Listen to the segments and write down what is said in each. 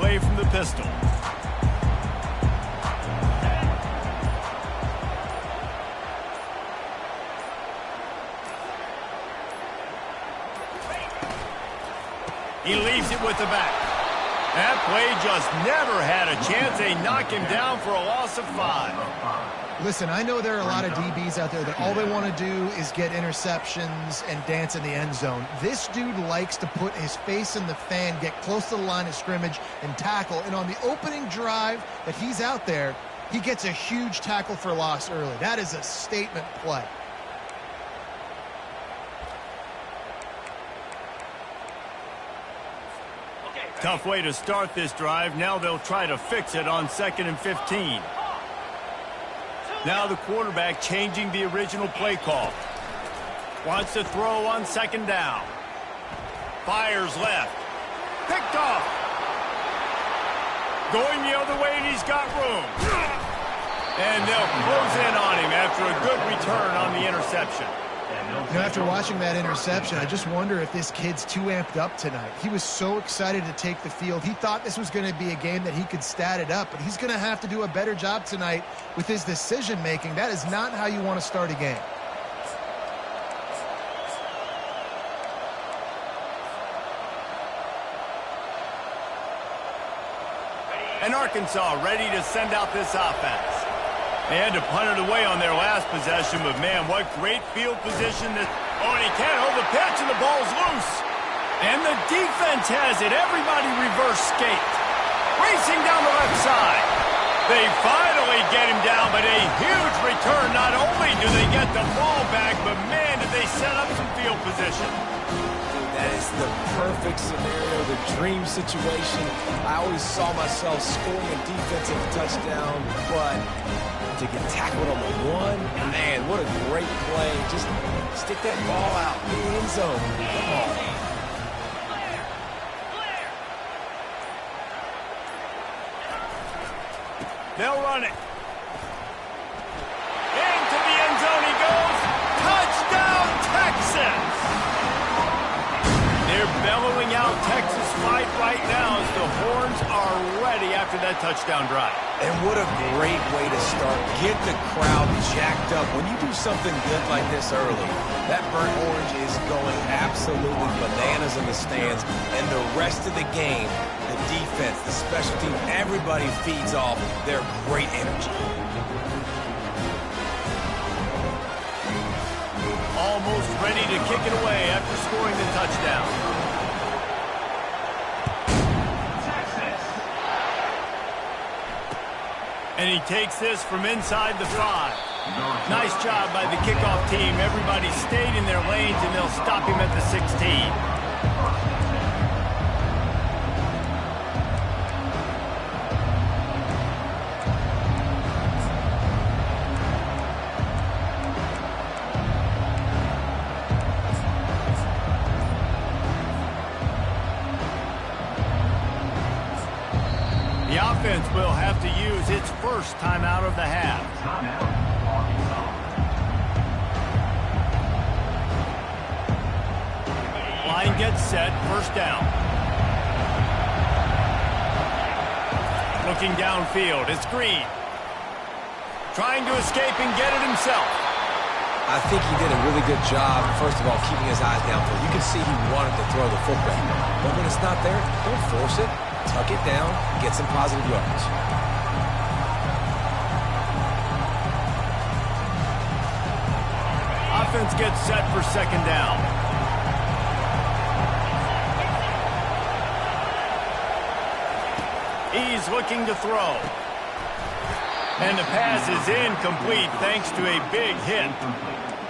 away from the pistol. He leaves it with the back. That play just never had a chance. They knock him down for a loss of 5. Listen, I know there are a lot of DBs out there that all they want to do is get interceptions and dance in the end zone. This dude likes to put his face in the fan, get close to the line of scrimmage, and tackle. And on the opening drive that he's out there, he gets a huge tackle for loss early. That is a statement play. Tough way to start this drive. Now they'll try to fix it on 2nd and 15. Now the quarterback changing the original play call. Wants to throw on 2nd down. Fires left. Picked off. Going the other way, and he's got room. And they'll close in on him after a good return on the interception. You know, after watching that interception, I just wonder if this kid's too amped up tonight. He was so excited to take the field. He thought this was going to be a game that he could stat it up, but he's going to have to do a better job tonight with his decision-making. That is not how you want to start a game. And Arkansas ready to send out this offense. They had to punt it away on their last possession, but man, what great field position. And he can't hold the pitch, and the ball's loose. And the defense has it. Everybody reverse skate. Racing down the left side. They finally get him down, but a huge return. Not only do they get the ball back, but man, did they set up some field position. That is the perfect scenario, the dream situation. I always saw myself scoring a defensive touchdown, but to get tackled on the one, man, what a great play. Just stick that ball out in the end zone. Come on. They'll run it. Into the end zone he goes. Touchdown, Texas! They're bellowing out Texas fight right now as the horns are ready after that touchdown drive. And what a great way to start. Get the crowd jacked up. When you do something good like this early, that burnt orange is going absolutely bananas in the stands. And the rest of the game, the defense, the special team, everybody feeds off their great energy. Almost ready to kick it away after scoring the touchdown. And he takes this from inside the 5. Nice job by the kickoff team. Everybody stayed in their lanes, and they'll stop him at the 16. The offense will have to use its first timeout of the half. Line gets set, first down. Looking downfield, it's Green. Trying to escape and get it himself. I think he did a really good job, first of all, keeping his eyes downfield. You can see he wanted to throw the football. But when it's not there, don't force it. Tuck it down, get some positive yards. Offense gets set for second down. He's looking to throw. And the pass is incomplete thanks to a big hit.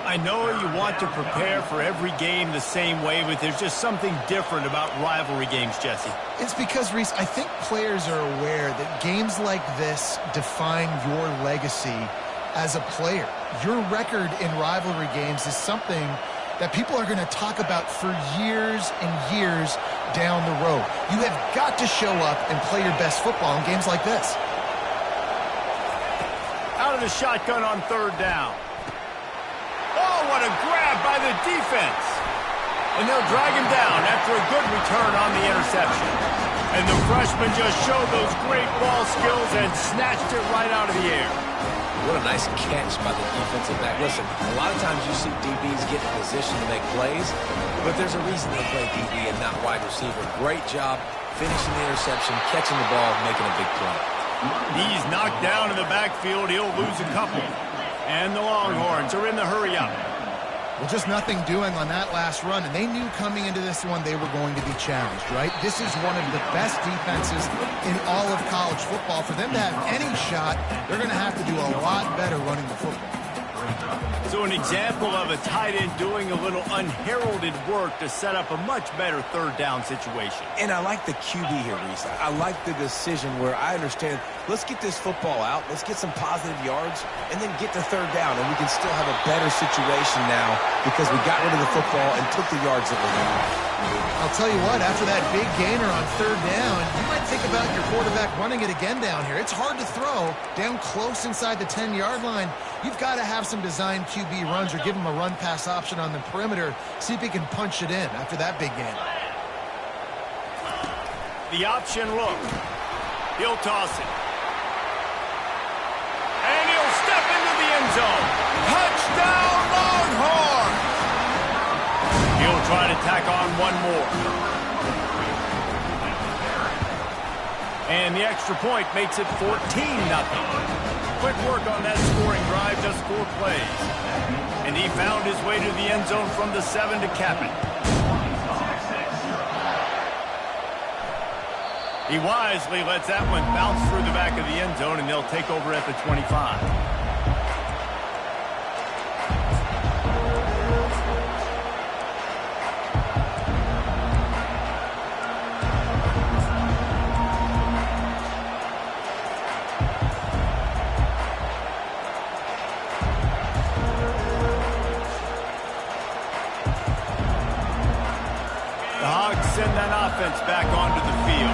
I know you want to prepare for every game the same way, but there's just something different about rivalry games, Jesse. It's because, Reese, I think players are aware that games like this define your legacy as a player. Your record in rivalry games is something that people are going to talk about for years and years down the road. You have got to show up and play your best football in games like this. Out of the shotgun on third down. Oh, what a grab by the defense. And they'll drag him down after a good return on the interception. And the freshman just showed those great ball skills and snatched it right out of the air. What a nice catch by the defensive back. Listen, a lot of times you see DBs get in position to make plays, but there's a reason they play DB and not wide receiver. Great job finishing the interception, catching the ball, making a big play. He's knocked down in the backfield. He'll lose a couple. And the Longhorns are in the hurry-up. Well, just nothing doing on that last run, and they knew coming into this one they were going to be challenged, right? This is one of the best defenses in all of college football. For them to have any shot, they're going to have to do a lot better running the football. So an example of a tight end doing a little unheralded work to set up a much better third down situation. And I like the QB here, Reese. I like the decision where I understand, let's get this football out, let's get some positive yards, and then get to third down, and we can still have a better situation now because we got rid of the football and took the yards that we needed. I'll tell you what, after that big gainer on third down, you might think about your quarterback running it again down here. It's hard to throw down close inside the 10-yard line. You've got to have some designed QB runs or give him a run-pass option on the perimeter. See if he can punch it in after that big gainer. The option look. He'll toss it. And he'll step into the end zone. Touchdown, Longhorns! He'll try to tack on one more. And the extra point makes it 14-0. Quick work on that scoring drive, just 4 plays. And he found his way to the end zone from the 7 to cap it. He wisely lets that one bounce through the back of the end zone, and they'll take over at the 25. Send that offense back onto the field.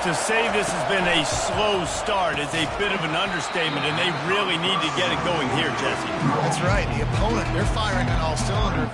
To say this has been a slow start is a bit of an understatement, and they really need to get it going here, Jesse. That's right. The opponent, they're firing on all cylinders.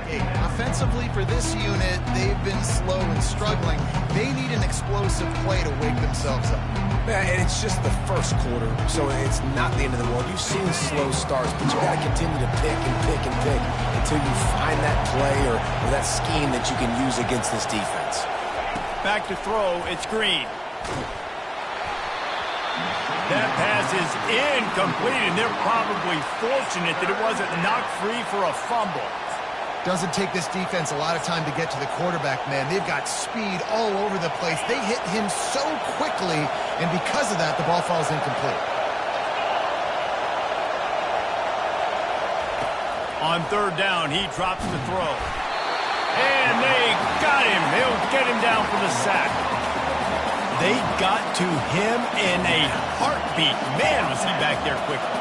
Hey, offensively for this unit, they've been slow and struggling. They need an explosive play to wake themselves up. Yeah, and it's just the first quarter, so it's not the end of the world. You've seen slow starts, but you got to continue to pick and pick and pick until you find that play or that scheme that you can use against this defense. Back to throw, it's Green. That pass is incomplete, and they're probably fortunate that it wasn't knocked free for a fumble. Doesn't take this defense a lot of time to get to the quarterback, man. They've got speed all over the place. They hit him so quickly, and because of that, the ball falls incomplete. On third down, he drops the throw. And they got him. He'll get him down for the sack. They got to him in a heartbeat. Man, was he back there quickly.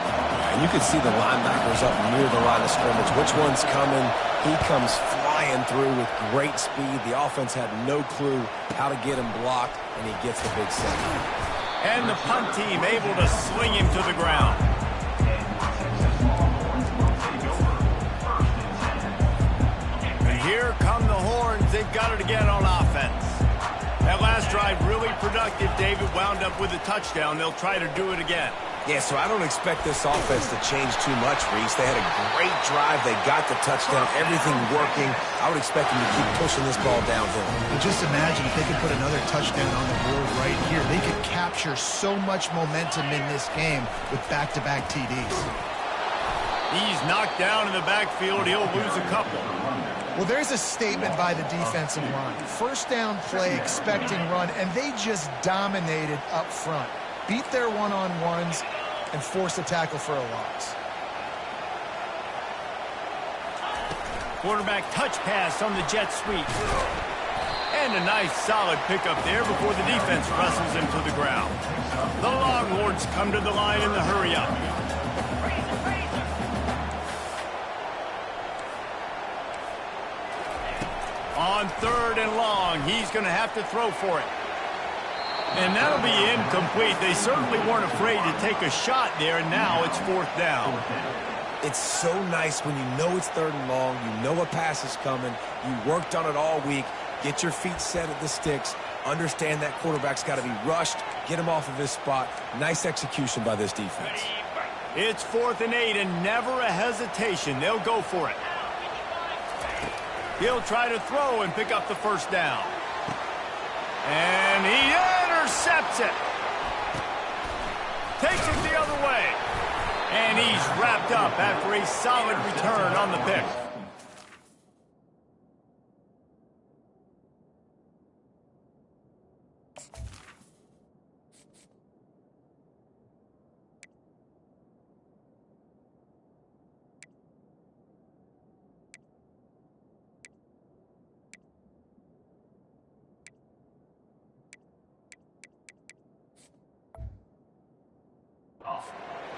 And you can see the linebackers up near the line of scrimmage. Which one's coming? He comes flying through with great speed. The offense had no clue how to get him blocked, and he gets the big sack. And the punt team able to sling him to the ground. And here come the Horns. They've got it again on offense. That last drive really productive. David wound up with a touchdown. They'll try to do it again. Yeah, so I don't expect this offense to change too much, Reese. They had a great drive. They got the touchdown, everything working. I would expect them to keep pushing this ball downhill. And just imagine if they could put another touchdown on the board right here. They could capture so much momentum in this game with back-to-back TDs. He's knocked down in the backfield. He'll lose a couple. Well, there's a statement by the defensive line. First down play, expecting run, and they just dominated up front. Beat their one-on-ones and forced a tackle for a loss. Quarterback touch pass on the jet sweep. And a nice solid pickup there before the defense wrestles him to the ground. The Longhorns come to the line in the hurry-up. On 3rd and long, he's going to have to throw for it. And that'll be incomplete. They certainly weren't afraid to take a shot there, and now it's 4th down. It's so nice when you know it's 3rd and long, you know a pass is coming, you worked on it all week, get your feet set at the sticks, understand that quarterback's got to be rushed, get him off of his spot. Nice execution by this defense. It's 4th and 8, and never a hesitation. They'll go for it. He'll try to throw and pick up the 1st down. And he intercepts it. Takes it the other way. And he's wrapped up after a solid return on the pick.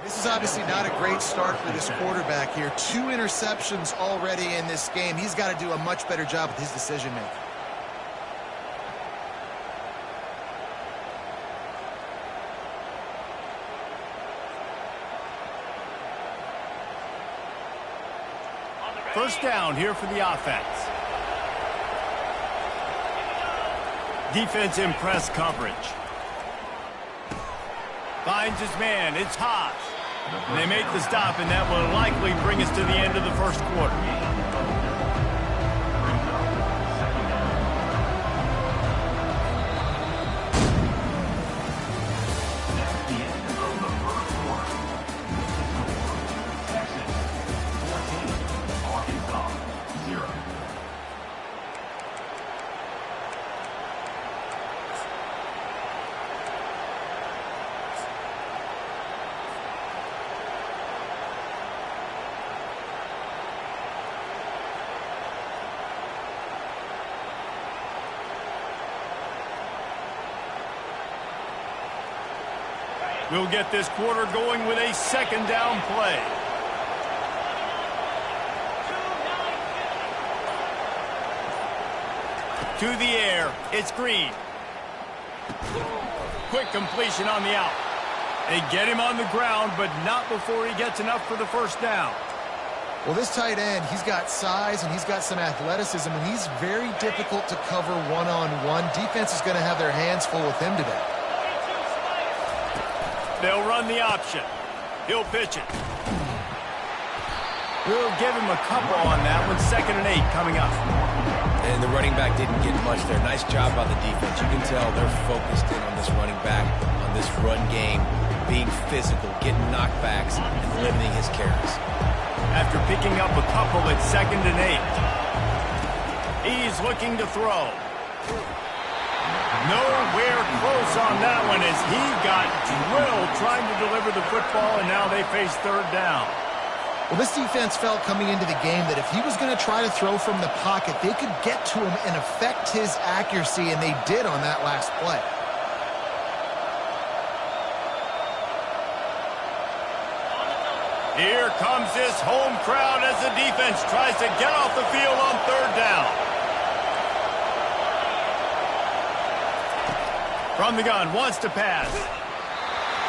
This is obviously not a great start for this quarterback here. 2 interceptions already in this game. He's got to do a much better job with his decision-making. First down here for the offense. Defense in press coverage. Finds his man. It's Haas. And they make the stop, and that will likely bring us to the end of the 1st quarter. We'll get this quarter going with a 2nd down play. To the air, it's Green. Quick completion on the out. They get him on the ground, but not before he gets enough for the 1st down. Well, this tight end, he's got size and he's got some athleticism, and he's very difficult to cover one-on-one. Defense is going to have their hands full with him today. They'll run the option. He'll pitch it. We'll give him a couple on that one. 2nd and 8 coming up. And the running back didn't get much there. Nice job by the defense. You can tell they're focused in on this running back, on this run game, being physical, getting knockbacks, and limiting his carries. After picking up a couple at 2nd and 8. He's looking to throw. Nowhere close on that one as he got drilled trying to deliver the football, and now they face 3rd down. Well, this defense felt coming into the game that if he was going to try to throw from the pocket, they could get to him and affect his accuracy, and they did on that last play. Here comes this home crowd as the defense tries to get off the field on 3rd down. From the gun, wants to pass.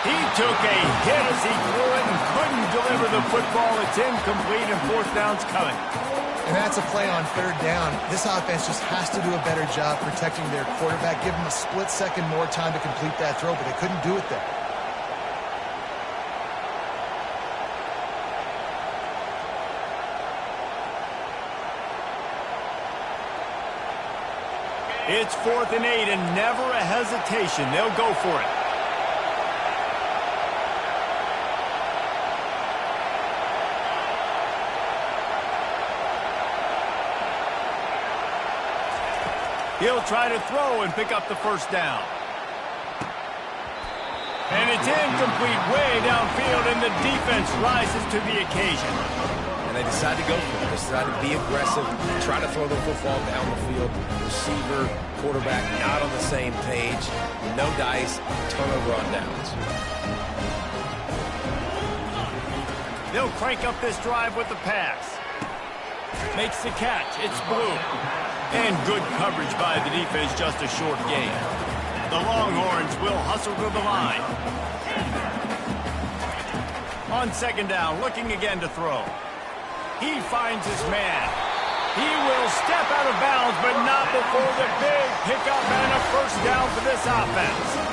He took a hit as he threw it and couldn't deliver the football. It's incomplete, and 4th down's coming. And that's a play on 3rd down. This offense just has to do a better job protecting their quarterback. Give him a split second more time to complete that throw, but they couldn't do it there. It's 4th and 8 and never a hesitation. They'll go for it. He'll try to throw and pick up the first down. And it's incomplete way downfield, and the defense rises to the occasion. And they decide to go for it. They decide to be aggressive, try to throw the football down the field. Receiver, quarterback not on the same page. No dice, turnover on downs. They'll crank up this drive with the pass. Makes the catch. It's Blue. And good coverage by the defense, just a short gain. The Longhorns will hustle to the line. On second down, looking again to throw. He finds his man. He will step out of bounds, but not before the big pickup and a first down for this offense.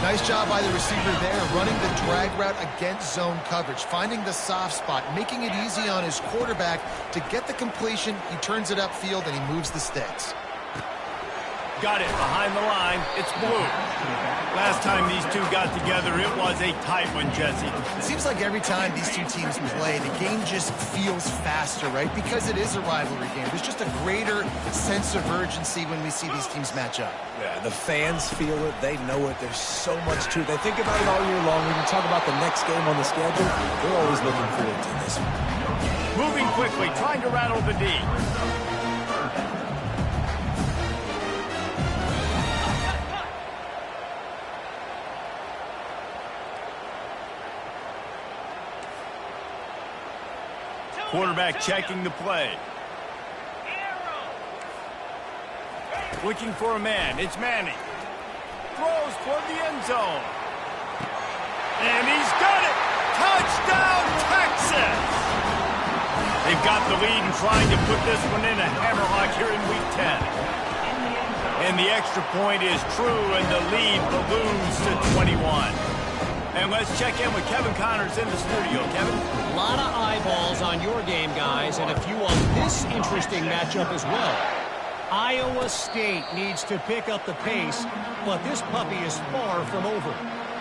Nice job by the receiver there, running the drag route against zone coverage, finding the soft spot, making it easy on his quarterback to get the completion. He turns it upfield, and he moves the sticks. Got it behind the line. It's Blue. Last time these two got together, it was a tight one, Jesse. It seems like every time these two teams play, the game just feels faster, right? Because it is a rivalry game. There's just a greater sense of urgency when we see these teams match up. Yeah, the fans feel it. They know it. There's so much to it. They think about it all year long. When you talk about the next game on the schedule, they're always looking forward to this one. Moving quickly, trying to rattle the D. Quarterback checking the play. Looking for a man. It's Manning. Throws toward the end zone. And he's got it. Touchdown, Texas! They've got the lead and trying to put this one in a hammerlock here in Week 10. And the extra point is true, and the lead balloons to 21. And let's check in with Kevin Connors in the studio. Kevin? A lot of eyeballs on your game, guys, and a few on this interesting matchup as well. Iowa State needs to pick up the pace, but this puppy is far from over.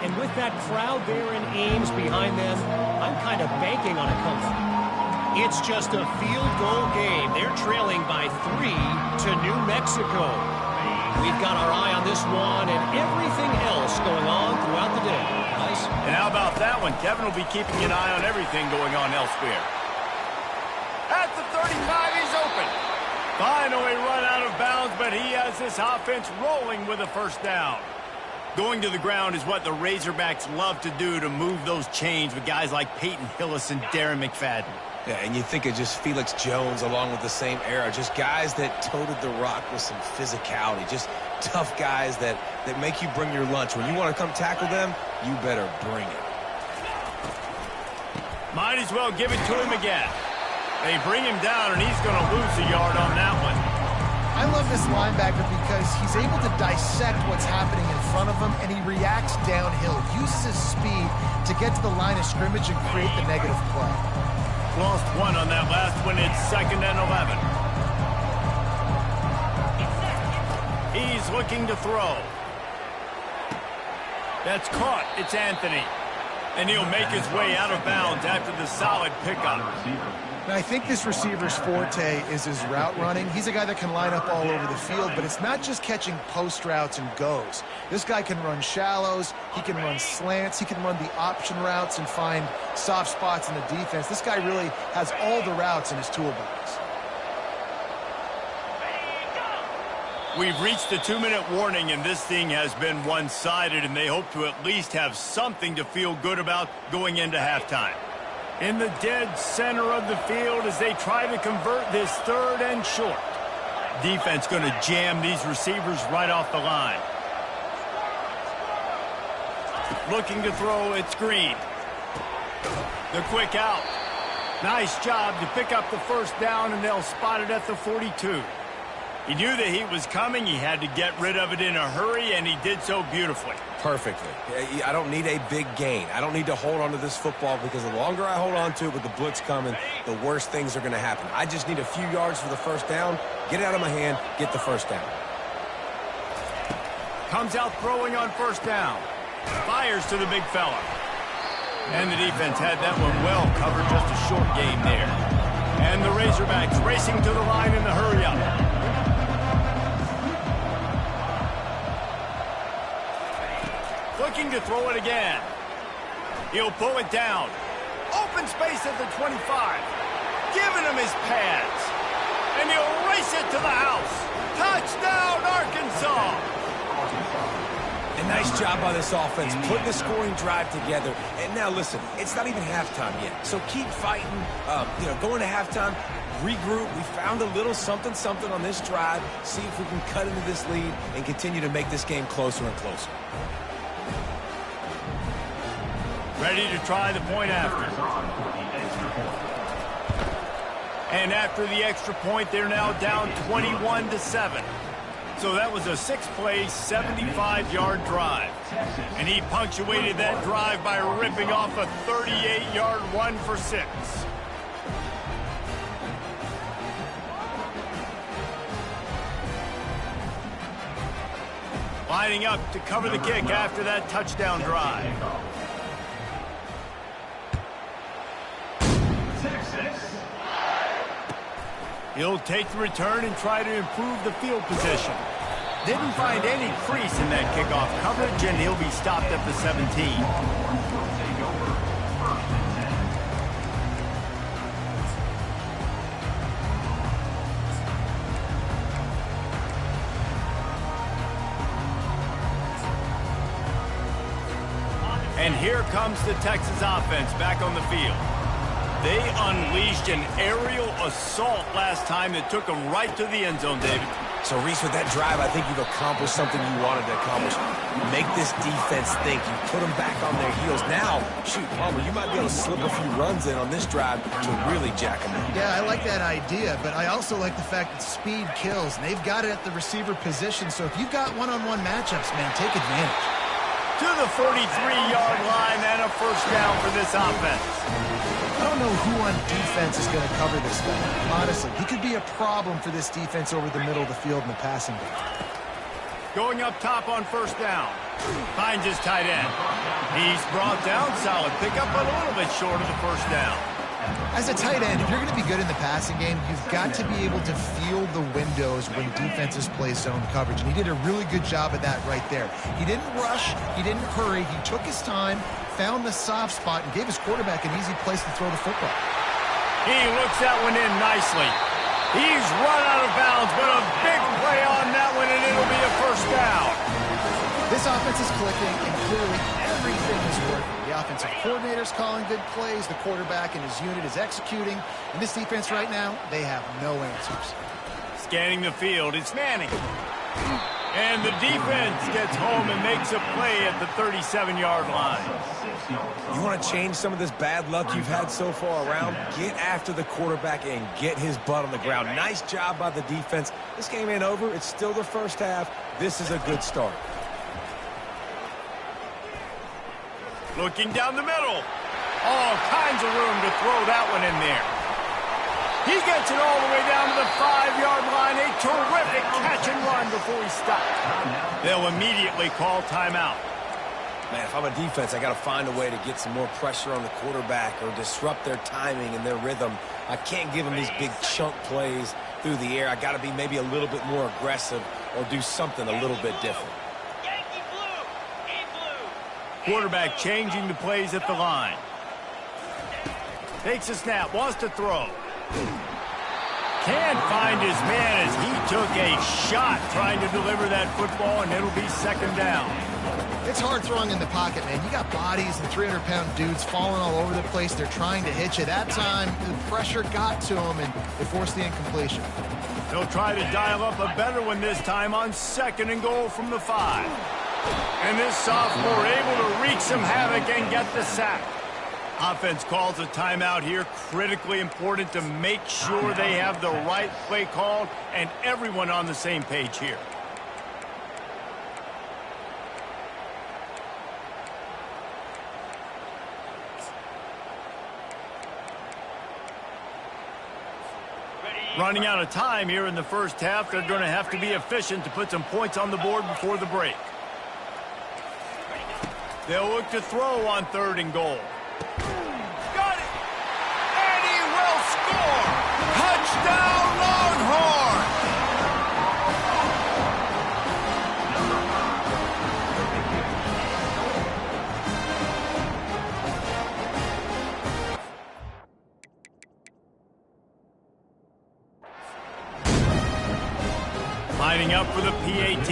And with that crowd there in Ames behind them, I'm kind of banking on a comeback. It's just a field goal game. They're trailing by 3 to New Mexico. We've got our eye on this one and everything else going on throughout the day. Nice. And how about that one? Kevin will be keeping an eye on everything going on elsewhere. At the 35, he's open. Finally run out of bounds, but he has this offense rolling with a first down. Going to the ground is what the Razorbacks love to do, to move those chains with guys like Peyton Hillis and Darren McFadden. Yeah, and you think of just Felix Jones along with the same era, just guys that toted the rock with some physicality, just tough guys that make you bring your lunch. When you want to come tackle them, you better bring it. Might as well give it to him again. They bring him down, and he's going to lose a yard on that one. I love this linebacker because he's able to dissect what's happening in front of him, and he reacts downhill, uses his speed to get to the line of scrimmage and create the negative play. Lost one on that last one. It's 2nd and 11. He's looking to throw. That's caught. It's Anthony. And he'll make his way out of bounds after the solid pickup. Now, I think this receiver's forte is his route running. He's a guy that can line up all over the field, but it's not just catching post routes and goes. This guy can run shallows, he can run slants, he can run the option routes and find soft spots in the defense. This guy really has all the routes in his toolbox. We've reached the 2-minute warning, and this thing has been one-sided, and they hope to at least have something to feel good about going into halftime. In the dead center of the field as they try to convert this 3rd and short. Defense going to jam these receivers right off the line. Looking to throw, it's Green. The quick out. Nice job to pick up the first down, and they'll spot it at the 42. He knew the heat was coming. He had to get rid of it in a hurry, and he did so beautifully. Perfectly. I don't need a big gain. I don't need to hold on to this football, because the longer I hold on to it with the blitz coming, the worse things are going to happen. I just need a few yards for the first down, get it out of my hand, get the first down. Comes out throwing on first down. Fires to the big fella. And the defense had that one well covered, just a short gain there. And the Razorbacks racing to the line in the hurry-up. looking to throw it again. He'll pull it down. Open space at the 25. Giving him his pads. And he'll race it to the house. Touchdown, Arkansas! A nice job by this offense, putting the scoring drive together. And now listen, it's not even halftime yet. So keep fighting, going to halftime, regroup. We found a little something on this drive. See if we can cut into this lead and continue to make this game closer and closer. Ready to try the point after. And after the extra point, they're now down 21-7. So that was a 6-play, 75-yard drive. And he punctuated that drive by ripping off a 38-yard 1-for-6. Lining up to cover the kick after that touchdown drive. He'll take the return and try to improve the field position. Didn't find any crease in that kickoff coverage, and he'll be stopped at the 17. And here comes the Texas offense back on the field. They unleashed an aerial assault last time that took them right to the end zone, David. So, Reese, with that drive, I think you've accomplished something you wanted to accomplish. Make this defense think. You put them back on their heels. Now, shoot, Palmer, you might be able to slip a few runs in on this drive to really jack them up. Yeah, I like that idea, but I also like the fact that speed kills, and they've got it at the receiver position. So if you've got one-on-one matchups, man, take advantage. To the 43-yard line and a first down for this offense. I don't know who on defense is going to cover this guy. Honestly, he could be a problem for this defense over the middle of the field in the passing game. Going up top on first down. Finds his tight end. He's brought down. Solid pickup, but a little bit short of the first down. As a tight end, if you're going to be good in the passing game, you've got to be able to feel the windows when defenses play zone coverage. And he did a really good job of that right there. He didn't rush. He didn't hurry. He took his time, found the soft spot, and gave his quarterback an easy place to throw the football. He looks that one in nicely. He's run out of bounds, but a big play on that one, and it'll be a first down. This offense is clicking, and clearly everything is working. The offensive coordinator's calling good plays. The quarterback and his unit is executing. And this defense right now, they have no answers. Scanning the field, it's Manning. And the defense gets home and makes a play at the 37-yard line. You want to change some of this bad luck you've had so far around? Get after the quarterback and get his butt on the ground. Nice job by the defense. This game ain't over. It's still the first half. This is a good start. Looking down the middle. All kinds of room to throw that one in there. He gets it all the way down to the 5-yard line. A terrific catch and run before he stops. They'll immediately call timeout. Man, if I'm a defense, I got to find a way to get some more pressure on the quarterback or disrupt their timing and their rhythm. I can't give them these big chunk plays through the air. I got to be maybe a little bit more aggressive or do something a little bit different. Quarterback changing the plays at the line. Takes a snap, wants to throw. Can't find his man as he took a shot trying to deliver that football, and it'll be second down. It's hard throwing in the pocket, man. You got bodies and 300-pound dudes falling all over the place. They're trying to hit you. That time, the pressure got to him, and they forced the incompletion. They'll try to dial up a better one this time on second and goal from the 5. And this sophomore able to wreak some havoc and get the sack. Offense calls a timeout here. Critically important to make sure they have the right play called and everyone on the same page here. Running out of time here in the first half. They're going to have to be efficient to put some points on the board before the break. They'll look to throw on third and goal. Got it! And he will score! Touchdown, Longhorn! Lining up for the PAT.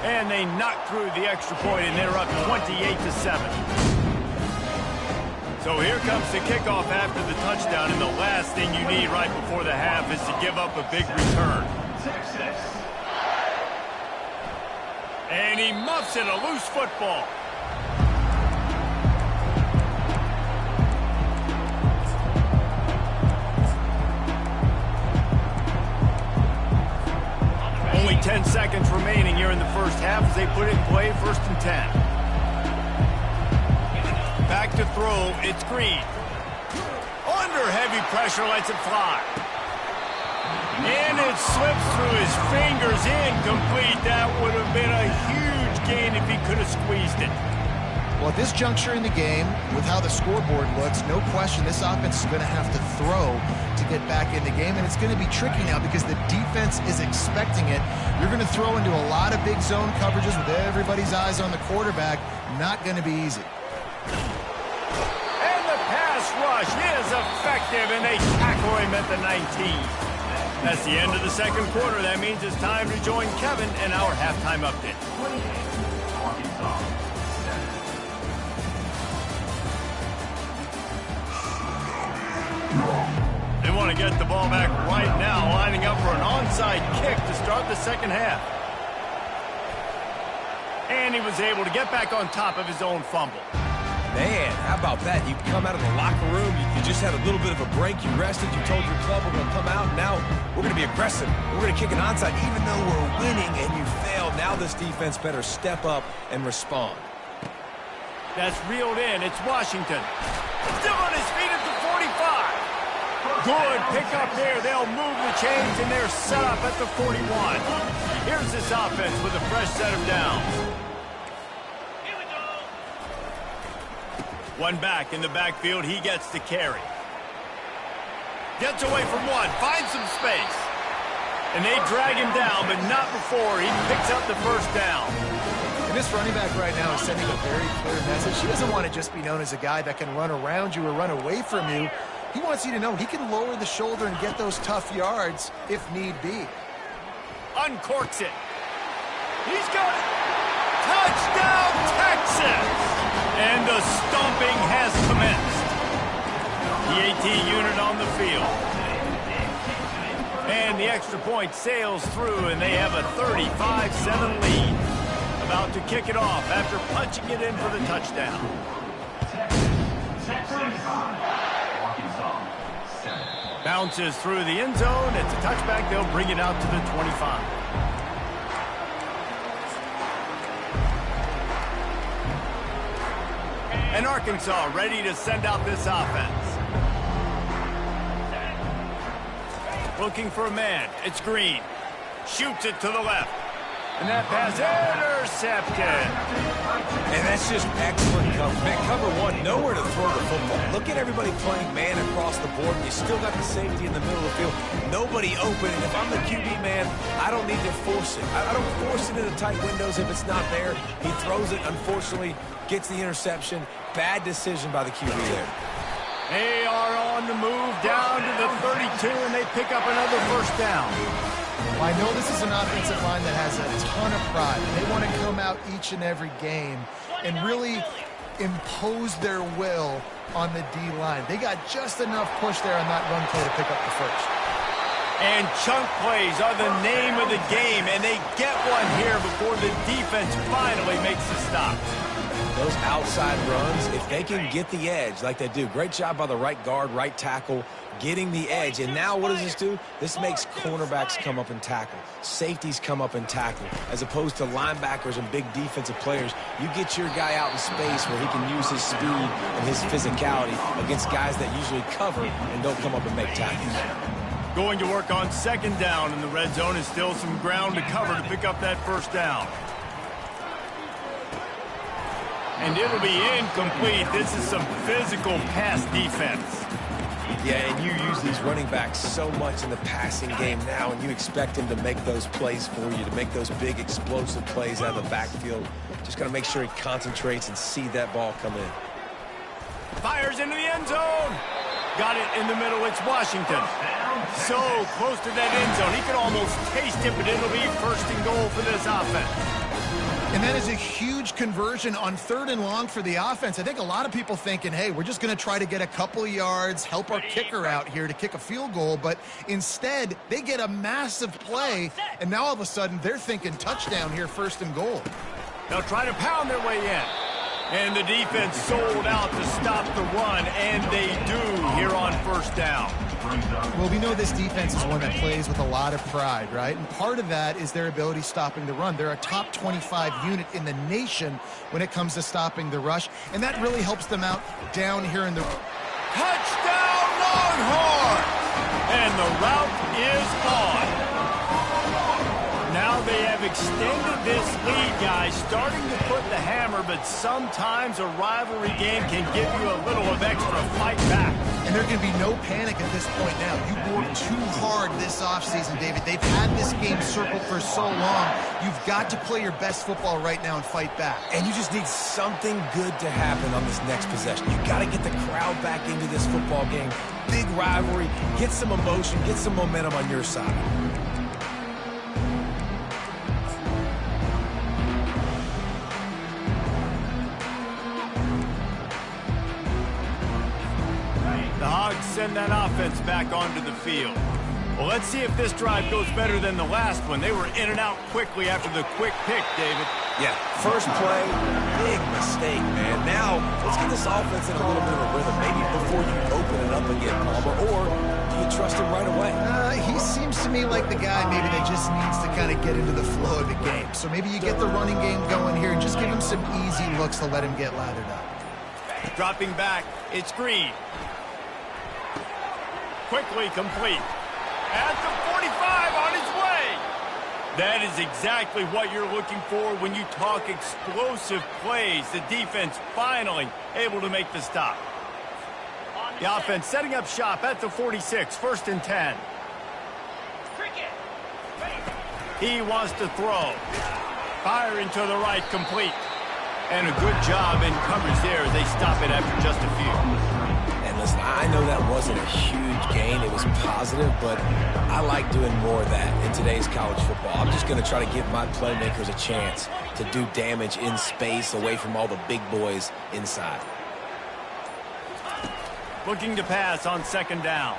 And they knock through the extra point, and they're up 28-7. So here comes the kickoff after the touchdown, and the last thing you need right before the half is to give up a big return. And he muffs it, a loose football. Only 10 seconds remaining here in the first half as they put it in play, 1st and 10. Back to throw, it's Green. Under heavy pressure, lets it fly. And it slips through his fingers, incomplete. That would have been a huge gain if he could have squeezed it. Well, at this juncture in the game, with how the scoreboard looks, no question this offense is going to have to throw to get back in the game, and it's going to be tricky now because the defense is expecting it. You're going to throw into a lot of big zone coverages with everybody's eyes on the quarterback. Not going to be easy. And the pass rush is effective, and they tackle him at the 19. That's the end of the second quarter. That means it's time to join Kevin in our halftime update. They want to get the ball back right now, lining up for an onside kick to start the second half. And he was able to get back on top of his own fumble. Man, how about that? You come out of the locker room, you just had a little bit of a break, you rested, you told your club we're going to come out, and now we're going to be aggressive. We're going to kick an onside even though we're winning and you failed. Now this defense better step up and respond. That's reeled in. It's Washington. Still on his feet at the 45. Good pick up there. They'll move the chains, and they're set up at the 41. Here's this offense with a fresh set of downs. One back in the backfield. He gets the carry. Gets away from one. Finds some space. And they drag him down, but not before he picks up the first down. And this running back right now is sending a very clear message. He doesn't want to just be known as a guy that can run around you or run away from you. He wants you to know he can lower the shoulder and get those tough yards if need be. Uncorks it. He's got it. Touchdown, Texas! And the stomping has commenced. The AT unit on the field. And the extra point sails through, and they have a 35-7 lead. About to kick it off after punching it in for the touchdown. Bounces through the end zone. It's a touchback. They'll bring it out to the 25. And Arkansas ready to send out this offense. Looking for a man. It's Green. Shoots it to the left. And that pass intercepted. And that's just excellent cover. Man, cover one, nowhere to throw the football. Look at everybody playing man across the board. You still got the safety in the middle of the field. Nobody open. And if I'm the QB man, I don't need to force it. I don't force it into tight windows if it's not there. He throws it, unfortunately, gets the interception. Bad decision by the QB there. They are on the move down to the 32, and they pick up another first down. Well, I know this is an offensive line that has a ton of pride. They want to come out each and every game and really impose their will on the D-line. They got just enough push there on that run play to pick up the first. And chunk plays are the name of the game, and they get one here before the defense finally makes the stop. Those outside runs, if they can get the edge like they do, great job by the right guard, right tackle, getting the edge. And now what does this do? This makes cornerbacks come up and tackle. Safeties come up and tackle. As opposed to linebackers and big defensive players, you get your guy out in space where he can use his speed and his physicality against guys that usually cover and don't come up and make tackles. Going to work on second down, and the red zone is still some ground to cover to pick up that first down. And it'll be incomplete. This is some physical pass defense. Yeah, and you use these running backs so much in the passing game now, and you expect them to make those plays for you, to make those big explosive plays out of the backfield. Just got to make sure he concentrates and see that ball come in. Fires into the end zone. Got it in the middle. It's Washington. So close to that end zone. He could almost taste it, but it'll be first and goal for this offense. And that is a huge conversion on 3rd and long for the offense. I think a lot of people thinking, hey, we're just going to try to get a couple of yards, help our kicker out here to kick a field goal. But instead, they get a massive play, and now all of a sudden they're thinking touchdown here, 1st and goal. They'll try to pound their way in. And the defense sold out to stop the run, and they do here on 1st down. Well, we know this defense is one that plays with a lot of pride, right? And part of that is their ability stopping the run. They're a top 25 unit in the nation when it comes to stopping the rush, and that really helps them out down here in the... Touchdown, Longhorns! And the route is on. Now they have extended this lead, guys, starting to put the hammer, but sometimes a rivalry game can give you a little of extra fight back. And there can be no panic at this point now. You worked too hard this offseason, David. They've had this game circled for so long. You've got to play your best football right now and fight back. And you just need something good to happen on this next possession. You got to get the crowd back into this football game. Big rivalry, get some emotion, get some momentum on your side. Send that offense back onto the field. Well, let's see if this drive goes better than the last one. They were in and out quickly after the quick pick, David. Yeah, first play, big mistake, man. Now, let's get this offense in a little bit of a rhythm. Maybe before you open it up again, Palmer, or do you trust him right away? He seems to me like the guy maybe that just needs to kind of get into the flow of the game. So maybe you get the running game going here and just give him some easy looks to let him get lathered up. Dropping back, it's Green. Quickly complete. At the 45 on his way. That is exactly what you're looking for when you talk explosive plays. The defense finally able to make the stop. The offense setting up shop at the 46, 1st and 10. He wants to throw. Firing to the right, complete. And a good job in coverage there as they stop it after just a few. And listen, I know that wasn't a huge gain. It was positive, but I like doing more of that in today's college football. I'm just going to try to give my playmakers a chance to do damage in space away from all the big boys inside. Looking to pass on 2nd down.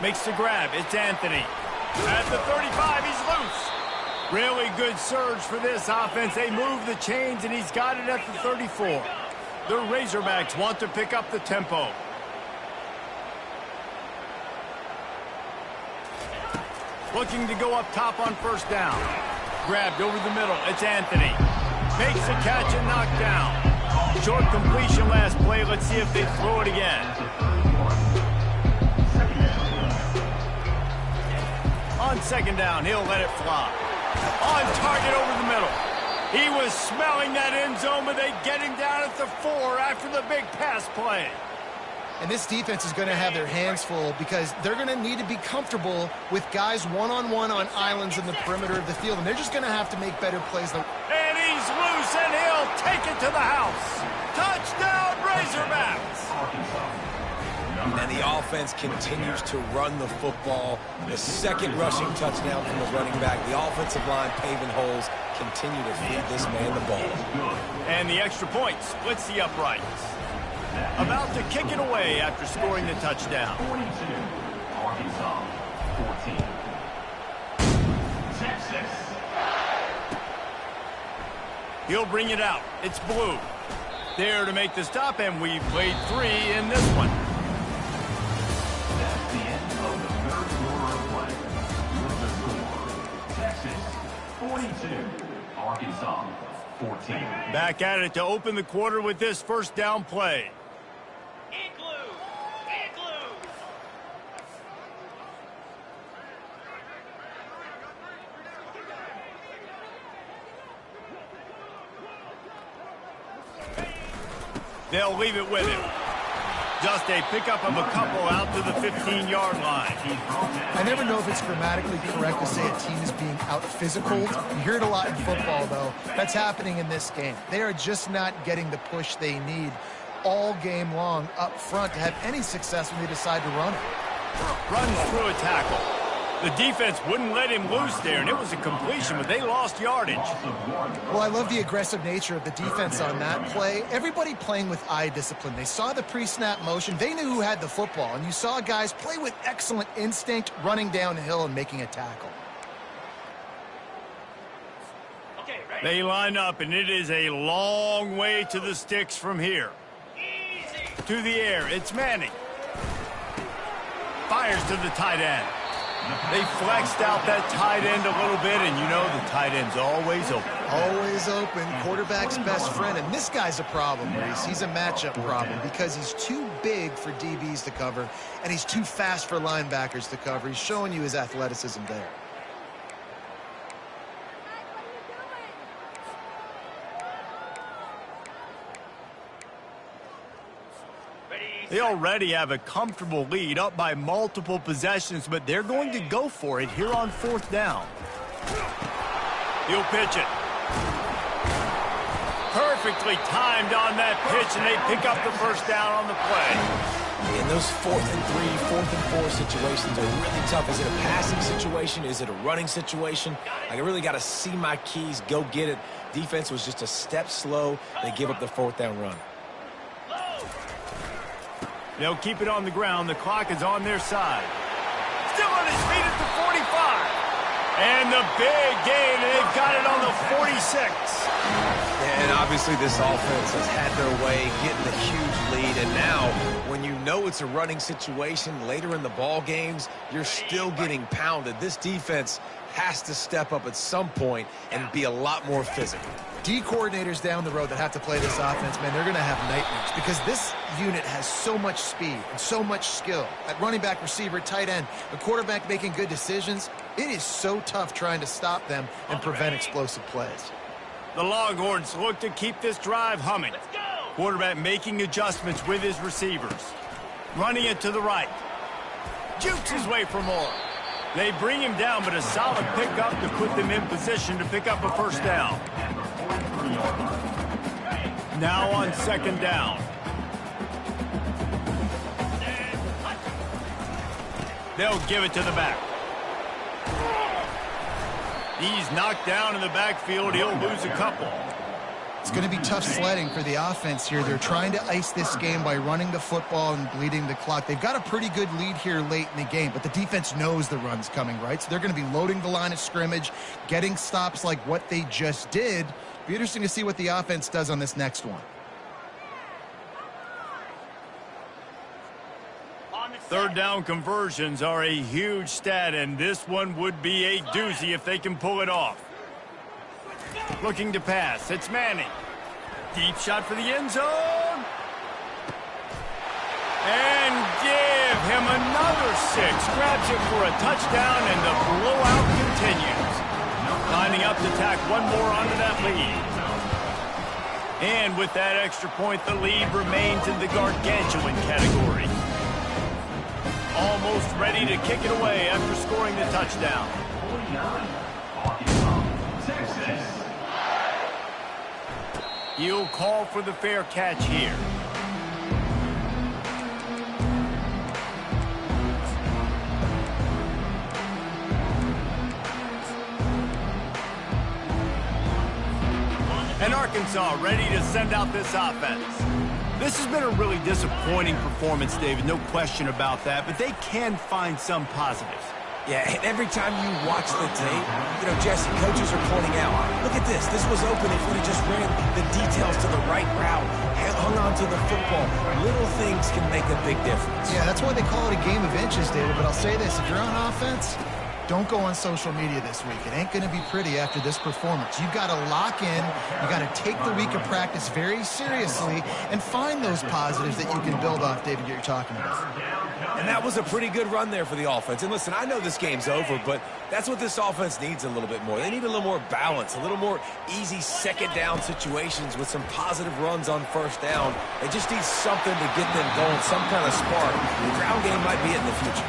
Makes the grab. It's Anthony. At the 35, he's loose. Really good surge for this offense. They move the chains, and he's got it at the 34. The Razorbacks want to pick up the tempo. Looking to go up top on 1st down. Grabbed over the middle. It's Anthony. Makes the catch and knocked down. Short completion last play. Let's see if they throw it again. On 2nd down, he'll let it fly. On target over the middle. He was smelling that end zone, but they get him down at the 4 after the big pass play. And this defense is going to have their hands full because they're going to need to be comfortable with guys one-on-one on islands in the perimeter of the field, and they're just going to have to make better plays. And he's loose, and he'll take it to the house. Touchdown, Razorbacks! And the offense continues to run the football. The 2nd rushing touchdown from the running back. The offensive line paving holes. Continue to feed this man the ball. And the extra point splits the uprights. About to kick it away after scoring the touchdown. 42, Arkansas, 14. Texas. He'll bring it out. It's Blue. There to make the stop, and we played 3 in this one. That's the end of the 3rd quarter of play. With the score, Texas 42, Arkansas 14. Back at it to open the quarter with this 1st down play. They'll leave it with him. Just a pickup of a couple out to the 15-yard line. I never know if it's grammatically correct to say a team is being out-physicaled. You hear it a lot in football, though. That's happening in this game. They are just not getting the push they need. all game long up front to have any success when they decide to run it. Runs through a tackle. The defense wouldn't let him loose there, and it was a completion, but they lost yardage. Well, I love the aggressive nature of the defense on that play. Everybody playing with eye discipline. They saw the pre-snap motion. They knew who had the football, and you saw guys play with excellent instinct, running downhill and making a tackle. They line up, and it is a long way to the sticks from here. To the air, it's Manning. Fires to the tight end. They flexed out that tight end a little bit, and you know the tight end's always open. Always open, quarterback's best friend, and this guy's a problem, Reese. He's a matchup problem because he's too big for DBs to cover, and he's too fast for linebackers to cover. He's showing you his athleticism there. They already have a comfortable lead, up by multiple possessions, but they're going to go for it here on 4th down. He'll pitch it. Perfectly timed on that pitch, and they pick up the first down on the play. And those 4th and 3, 4th and 4 situations are really tough. Is it a passing situation? Is it a running situation? I really got to see my keys, go get it. Defense was just a step slow. They give up the 4th down run. They'll keep it on the ground. The clock is on their side. Still on his feet at the 45. And the big gain, and they've got it on the 46. And obviously this offense has had their way getting the huge lead. And now, when you know it's a running situation later in the ball games, you're still getting pounded. This defense has to step up at some point and be a lot more physical. D coordinators down the road that have to play this offense, man, they're going to have nightmares because this unit has so much speed and so much skill. At running back, receiver, tight end, the quarterback making good decisions, it is so tough trying to stop them and prevent explosive plays. The Longhorns look to keep this drive humming. Quarterback making adjustments with his receivers. Running it to the right. Jukes his way for more. They bring him down, but a solid pickup to put them in position to pick up a first down. Now on 2nd down. They'll give it to the back. He's knocked down in the backfield. He'll lose a couple. It's going to be tough sledding for the offense here. They're trying to ice this game by running the football and bleeding the clock. They've got a pretty good lead here late in the game, but the defense knows the run's coming, right? So they're going to be loading the line of scrimmage, getting stops like what they just did. Be interesting to see what the offense does on this next one. 3rd down conversions are a huge stat, and this one would be a doozy if they can pull it off. Looking to pass. It's Manning. Deep shot for the end zone. And give him another 6. Grabs it for a touchdown, and the blowout continues. Lining up to tack one more onto that lead. And with that extra point, the lead remains in the gargantuan category. Almost ready to kick it away after scoring the touchdown. He'll call for the fair catch here. And Arkansas ready to send out this offense. This has been a really disappointing performance, David, no question about that, but they can find some positives. Yeah, and every time you watch the tape, Jesse, coaches are pointing out, look at this. This was open if we just ran the details to the right route, hung on to the football. Little things can make a big difference. Yeah, that's why they call it a game of inches, David. But I'll say this, if you're on offense, don't go on social media this week. It ain't going to be pretty after this performance. You've got to lock in. You got to take the week of practice very seriously and find those positives that you can build off, David, that you're talking about. And that was a pretty good run there for the offense. And listen, I know this game's over, but that's what this offense needs a little bit more. They need a little more balance, a little more easy 2nd down situations with some positive runs on 1st down. They just need something to get them going, some kind of spark. The ground game might be it in the future.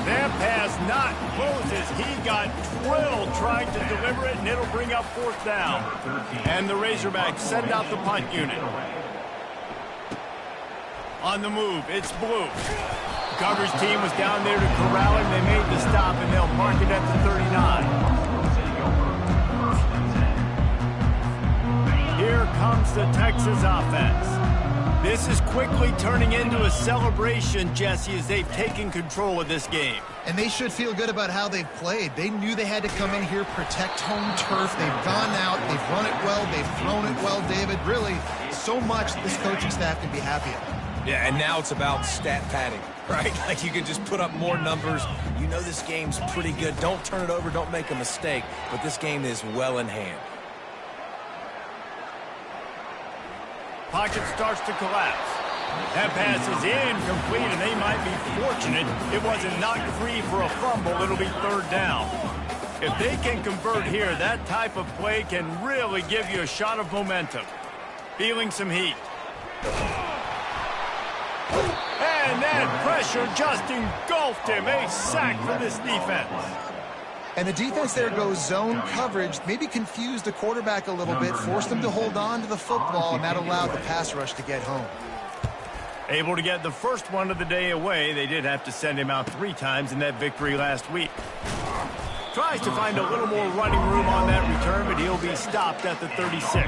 That pass not closes. He got drilled trying to deliver it, and it'll bring up 4th down. And the Razorbacks send out the punt unit. On the move, it's blue. Coverage team was down there to corral him. They made the stop, and they'll mark it at the 39. Here comes the Texas offense. This is quickly turning into a celebration, Jesse, as they've taken control of this game. And they should feel good about how they've played. They knew they had to come in here, protect home turf. They've gone out, they've run it well, they've thrown it well, David. Really, so much this coaching staff can be happy about. Yeah, and now it's about stat padding, right? Like you can just put up more numbers. You know this game's pretty good. Don't turn it over, don't make a mistake. But this game is well in hand. Pocket starts to collapse. That pass is incomplete, and they might be fortunate it wasn't knocked free for a fumble. It'll be third down. If they can convert here, that type of play can really give you a shot of momentum. Feeling some heat. And that pressure just engulfed him. A sack for this defense. And the defense there goes zone coverage, maybe confused the quarterback a little bit, forced him to hold on to the football, and that allowed the pass rush to get home. Able to get the first one of the day away. They did have to send him out 3 times in that victory last week. Tries to find a little more running room on that return, but he'll be stopped at the 36.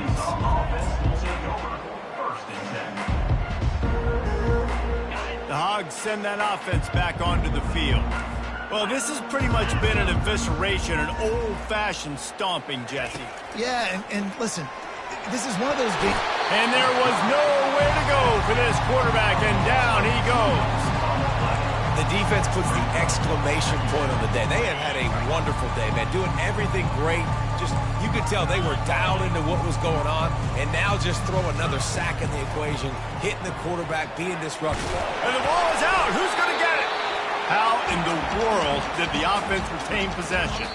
The Hogs send that offense back onto the field. Well, this has pretty much been an evisceration, an old-fashioned stomping, Jesse. Yeah, and listen, this is one of those games. And there was nowhere to go for this quarterback, and down he goes. The defense puts the exclamation point on the day. They have had a wonderful day, man, doing everything great. Just, you could tell they were dialed into what was going on, and now just throw another sack in the equation, hitting the quarterback, being disruptive. And the ball is out. Who's going to get it? How in the world did the offense retain possession?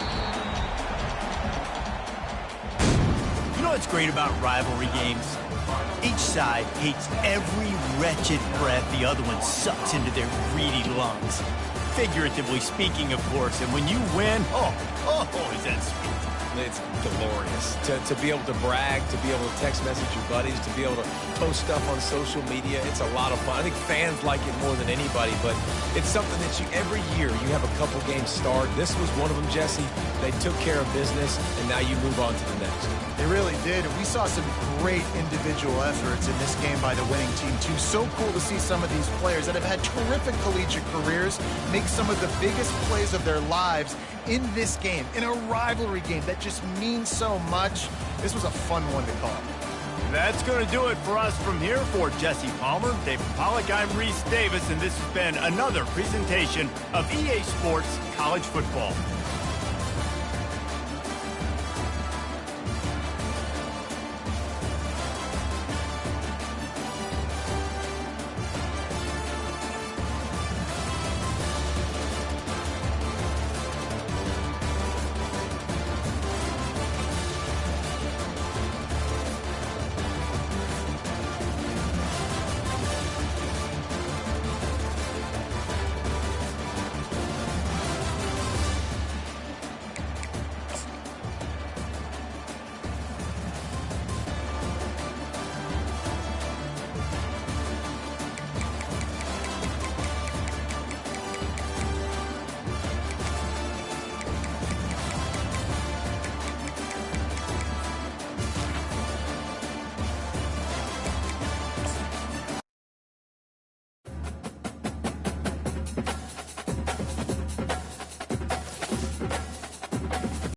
You know what's great about rivalry games? Each side hates every wretched breath the other one sucks into their greedy lungs. Figuratively speaking, of course, and when you win, oh, is that sweet. It's glorious to be able to brag, to be able to text message your buddies, to be able to post stuff on social media. It's a lot of fun. I think fans like it more than anybody, but it's something that every year you have a couple games start. This was one of them, Jesse. They took care of business, and now you move on to the next. They really did. We saw some great individual efforts in this game by the winning team, too. So cool to see some of these players that have had terrific collegiate careers make some of the biggest plays of their lives in this game, in a rivalry game that just means so much. This was a fun one to call. That's going to do it for us from here. For Jesse Palmer, David Pollack, I'm Reese Davis, and this has been another presentation of EA Sports College Football.